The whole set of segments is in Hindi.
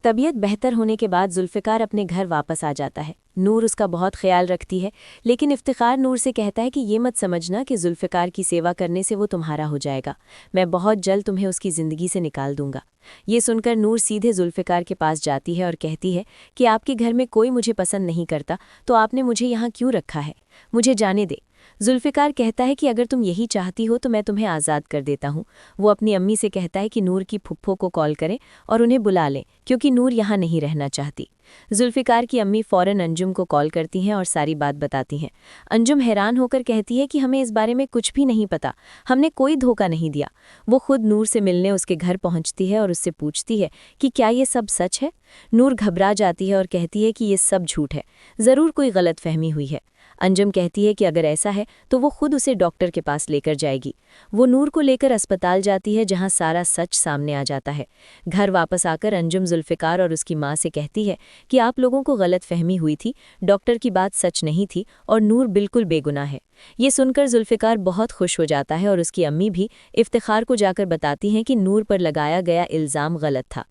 तबीयत बेहतर होने के बाद जुल्फ़िकार अपने घर वापस आ जाता है। नूर उसका बहुत ख्याल रखती है, लेकिन इफ्तिखार नूर से कहता है कि ये मत समझना कि जुल्फ़िकार की सेवा करने से वो तुम्हारा हो जाएगा। मैं बहुत जल्द तुम्हें उसकी ज़िंदगी से निकाल दूंगा। ये सुनकर नूर सीधे जुल्फ़िकार के पास जाती है और कहती है कि आपके घर में कोई मुझे पसंद नहीं करता, तो आपने मुझे यहाँ क्यों रखा है? मुझे जाने दे। जुल्फ़िकार कहता है कि अगर तुम यही चाहती हो तो मैं तुम्हें आज़ाद कर देता हूँ। वो अपनी अम्मी से कहता है कि नूर की फुफ्फो को कॉल करें और उन्हें बुला लें, क्योंकि नूर यहाँ नहीं रहना चाहती। जुल्फ़िकार की अम्मी फ़ौरन अंजुम को कॉल करती हैं और सारी बात बताती हैं। अंजुम हैरान होकर कहती है कि हमें इस बारे में कुछ भी नहीं पता, हमने कोई धोखा नहीं दिया। वो खुद नूर से मिलने उसके घर पहुंचती है और उससे पूछती है कि क्या ये सब सच है। नूर घबरा जाती है और कहती है कि ये सब झूठ है, ज़रूर कोई गलतफहमी हुई है। अंजुम कहती है कि अगर ऐसा है तो वो खुद उसे डॉक्टर के पास लेकर जाएगी। वो नूर को लेकर अस्पताल जाती है, जहां सारा सच सामने आ जाता है। घर वापस आकर अंजुम जुल्फ़िकार और उसकी माँ से कहती है कि आप लोगों को गलतफहमी हुई थी, डॉक्टर की बात सच नहीं थी और नूर बिल्कुल बेगुनाह है। ये सुनकर जुल्फ़िकार बहुत खुश हो जाता है और उसकी अम्मी भी इफ्तिखार को जाकर बताती हैं कि नूर पर लगाया गया इल्ज़ाम गलत था।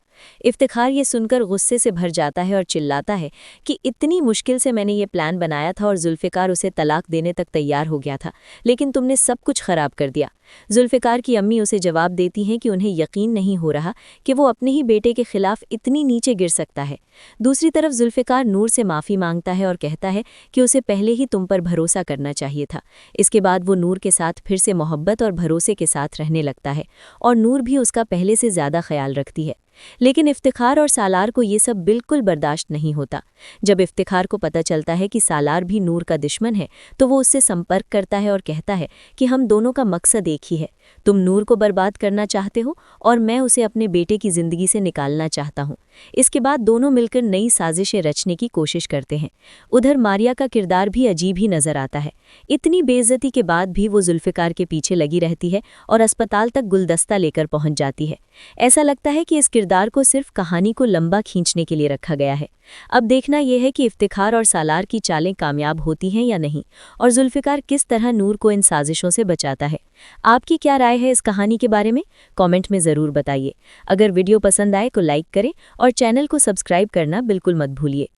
इफ्तिखार ये सुनकर गुस्से से भर जाता है और चिल्लाता है कि इतनी मुश्किल से मैंने ये प्लान बनाया था और जुल्फ़िकार उसे तलाक देने तक तैयार हो गया था, लेकिन तुमने सब कुछ खराब कर दिया। जुल्फ़िकार की अम्मी उसे जवाब देती हैं कि उन्हें यकीन नहीं हो रहा कि वो अपने ही बेटे के खिलाफ इतनी नीचे गिर सकता है। दूसरी तरफ जुल्फ़िकार नूर से माफ़ी मांगता है और कहता है कि उसे पहले ही तुम पर भरोसा करना चाहिए था। इसके बाद वो नूर के साथ फिर से मोहब्बत और भरोसे के साथ रहने लगता है और नूर भी उसका पहले से ज़्यादा ख्याल रखती है। लेकिन इफ्तिखार और सालार को ये सब बिल्कुल बर्दाश्त नहीं होता। जब इफ्तिखार को पता चलता है कि सालार भी नूर का दुश्मन है, तो वो उससे संपर्क करता है और कहता है कि हम दोनों का मकसद एक ही है, तुम नूर को बर्बाद करना चाहते हो और मैं उसे अपने बेटे की ज़िंदगी से निकालना चाहता हूँ। इसके बाद दोनों मिलकर नई साजिशें रचने की कोशिश करते हैं। उधर मारिया का किरदार भी अजीब ही नजर आता है। इतनी बेइज्जती के बाद भी वो जुल्फ़िकार के पीछे लगी रहती है और अस्पताल तक गुलदस्ता लेकर पहुंच जाती है। ऐसा लगता है कि इस किरदार को सिर्फ कहानी को लंबा खींचने के लिए रखा गया है। अब देखना यह है कि इफ्तिखार और सालार की चालें कामयाब होती हैं या नहीं, और जुल्फ़िकार किस तरह नूर को इन साजिशों से बचाता है। आपकी क्या राय है इस कहानी के बारे में? कमेंट में ज़रूर बताइए। अगर वीडियो पसंद आए तो लाइक करें और चैनल को सब्सक्राइब करना बिल्कुल मत भूलिए।